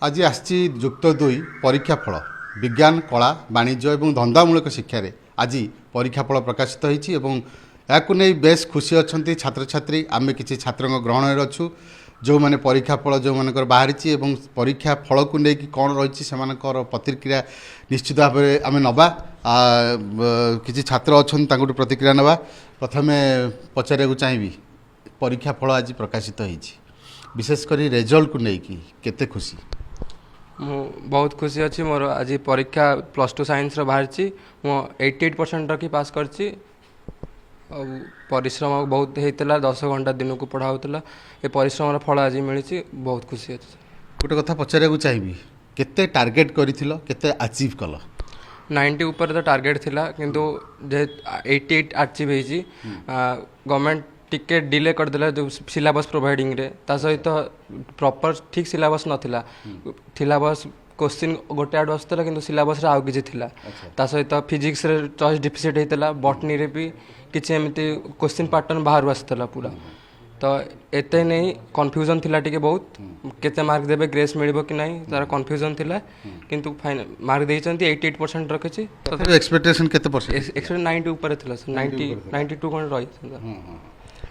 आज आसी जुक्त दुई परीक्षा फल विज्ञान कला वाणिज्य और धंदामूलक शिक्षार आज परीक्षा फल प्रकाशित होती बेस खुशी अच्छा छात्र छात्री आम कि छात्र ग्रहण अच्छु जो मैंने परीक्षा फल जो मानकर बाहरी परीक्षा फल को लेकिन कौन रही से प्रतिक्रिया निश्चित भाव में आम नवा कि छात्र अच्छा प्रतिक्रिया नवा प्रथम पचारे चाहिए परीक्षा फल आज प्रकाशित होती विशेषकर रिजल्ट को लेकिन केते खुशी बहुत खुशी अच्छी मोर आज परीक्षा +2 साइंस बाहरी मो 88% रखी पास करची परिश्रम बहुत होता 10 घंटा दिन को पढ़ाऊला ये परिश्रम फल आज मिली बहुत खुशी अच्छे। गोटे कथा पचारे चाहिए केते टार्गेट करिथिलो केते अचीव कल 90 ऊपर तो टार्गेट थिला किंतु जे 88 अचीव होईची गवर्नमेंट टिके डिले करदेला जो सिलेबस प्रोवाइडिंग रे ता सहित प्रॉपर ठीक सिलेबस नथिला सिलेबस क्वेश्चन गोटे आड आसला किंतु सिलेबस रे आउ किछि थिला ता सहित फिजिक्स रे चॉइस डिफिसिट हेतला बॉटनी रे भी किछि एमिति क्वेश्चन पैटर्न बाहर आसला पूरा तो एते नहीं कन्फ्यूजन थिला टिके बहुत केते मार्क देबे ग्रेस मिलबो कि नहीं तार कन्फ्यूजन थिला किंतु फाइनल मार्क देइचंती 88% रखिछि तो एक्सपेक्टेशन केते परसेंट एक्सपेक्टेशन 90 ऊपर थिला 92 कोन रही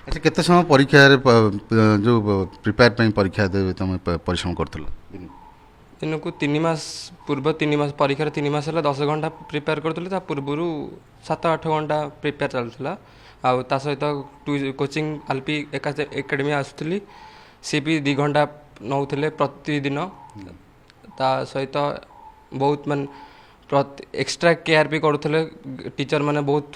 अच्छा केते समय परीक्षा जो प्रिपेयर पे परीक्षा देबे तुम परिश्रम करथलो दिन को 3 मास पूर्व 3 मास परीक्षा 3 मास है 10 घंटा प्रिपेयर करते पूर्व 7-8 घंटा प्रिपेयर चलता आ सहित कोचिंग आलपी एकेडमी आसुली सी भी 2 घंटा नौले प्रतिदिन ता सहित बहुत मान एक्स्ट्रा केयर भी करुले टीचर माने बहुत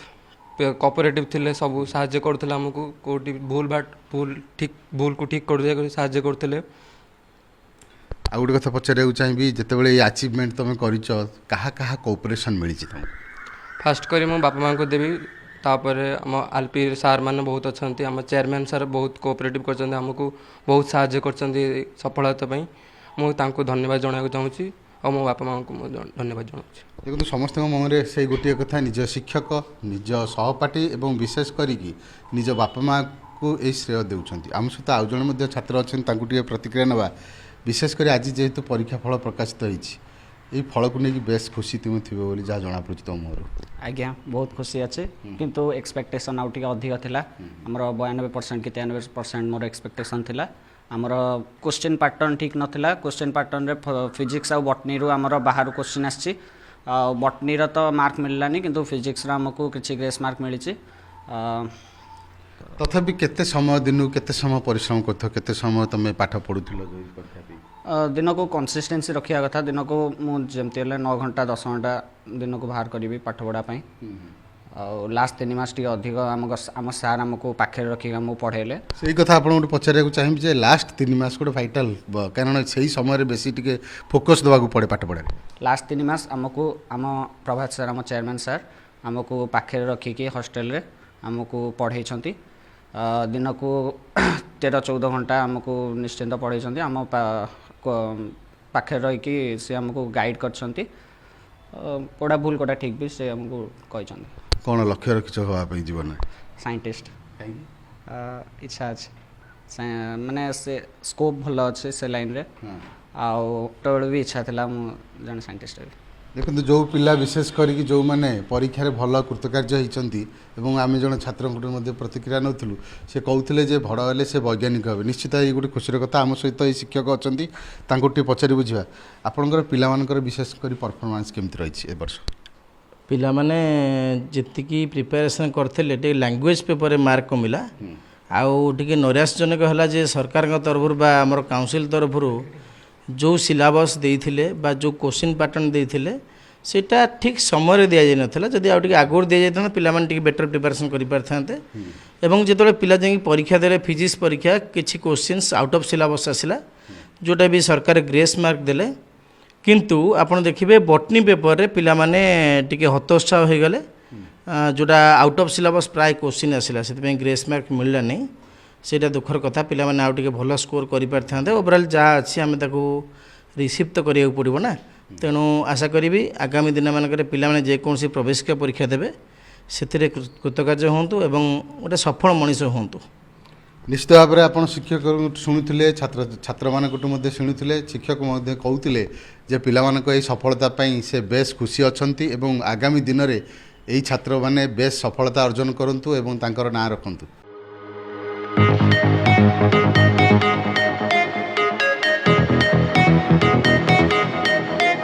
कोऑपरेटिव थिले सब साहाय्य करथिले हमकु कोठी भूल को ठीक कर दे साहाय्य करथिले। आ गोटे कथा पचारे चाहिए जिते अचिवमेंट तुम कर कहा कोऑपरेशन मिली तुम फास्ट करी मो बापा माँ को देवी तापर आम आलपी सार मैंने बहुत अच्छा आम चेयरमैन सार बहुत कोऑपरेटिव कर आमको बहुत साहाय्य कर सफलता मुझे धन्यवाद जनाक चाहूँगी और मो बापा माँ को धन्यवाद जनाऊँ। देखो समस्त मन में से गोटे कथा निज शिक्षक निज सहपाठी और विशेष करी निज बापा माँ को यही श्रेय देउछंती। आम सहित आउ जड़े छात्र अच्छा प्रतिक्रिया नवा विशेषकर आज जेहेतु परीक्षा फल प्रकाशित होती फल को लेकिन बेस खुशी तुम थी जहाँ जना पड़ी तुम मोर आज्ञा बहुत खुशी अच्छे किंतु एक्सपेक्टेशन आउ टिके अधिक थिला हमर 92% कि 93% मोर एक्सपेक्टेशन थिला हमर क्वेश्चन पैटर्न ठीक नथिला क्वेश्चन पैटर्न रे फिजिक्स आ बॉटनी रो हमर बाहर क्वेश्चन आछि बॉटनी रो तो मार्क मिललानी किंतु फिजिक्स रो हमको किछि ग्रेस मार्क मिलिछि तथापि केते समय दिन केते समय परिश्रम करथो केते समय तुम पाठ पढुथिलो दिन को कंसिस्टेंसी रखिया कथा दिन को मु जेमती हेले 9 घंटा 10 घंटा दिन को बाहर करी पाठ पढ़ा पई लास्ट 3 मास टी अधिक आम सार आमको पाखे रखी आम पढ़ेले से कथा आप पचारे चाहिए जे लास्ट 3 मास गोटे फाइटाल कारण से समय बेसी टिके फोकस देवाक पड़े पाठ पढ़ा लास्ट 3 मास आमको आम प्रभात सर आम चेयरमैन सर आमको पाखे रखिकी हॉस्टल रे आमको पढ़े दिन को 13-14 घंटा आमको निश्चिंत पढ़े आम पाखे रहीकि से आमको गाइड कर पढ़ा भूल कटा ठीक भी से आमको कही कौन लक्ष्य रखिछ होगा जीवन साइंटिस्ट इच्छा अच्छे माने से स्कोप भल अच्छे से लाइन रे आउ भी इच्छा था जन साइंटिस्ट देखो जो पिला विशेष करी जो मैंने परीक्षा भल कृतकार्य होती आम जन छात्र प्रतिक्रिया नौलु से कहते जे बड़ हेले से वैज्ञानिक हे निश्चित ये गोटे खुशी कथा आम सहित ये शिक्षक अच्छा पचारि बुझा आपंकर पिला विशेषकर परफॉर्मेंस केमती रही ए वर्ष पिला माने जितकी प्रिपेरेसन करते लैंग्वेज पेपर मार्क कमिला आउ टे नैराशजनक है जे सरकार तरफ बा आमर काउंसिल तरफ जो सिलेबस देइथिले बा जो क्वेश्चन पैटर्न देइथिले सेटा ठीक समय दि जाई नथिला जदि आउ टिके आगुर दि जाइतना पिला माने टिके बेटर प्रिपरेशन करि पारथांते एवं जेतले पिला जे परीक्षा देले फिजिक्स परीक्षा किछि क्वेश्चंस आउट ऑफ सिलेबस आसिला जोटा भी सरकार ग्रेस मार्क देले किंतु आपण देखिबे बॉटनी पेपर रे पिला माने टिके हतोत्साह हो गले जोटा आउट ऑफ सिलेबस प्राय क्वेश्चन आसिला सेते ग्रेस मार्क मिलला नै सेटा दुखर कथा पिला माने आउ टिके भल स्कोर करि पारथांते ओवरऑल जहाँ अच्छी आम ताको रिसीव तो करिया पड़ो ना तेणु आशा करी आगामी दिन मानक पिला माने जेकोसी प्रवेशिका परीक्षा देवे से कृतकार्य हूँ एवं गोटे सफल मनीष हूँ। निश्चित भाव में आप शिक्षक शुणुले छात्र मानू शुणुले शिक्षक कहते जे पिला सफलता से बेस खुशी अच्छा और आगामी दिन में यही छात्र मैंने बेस सफलता अर्जन करूँ और ना रखु।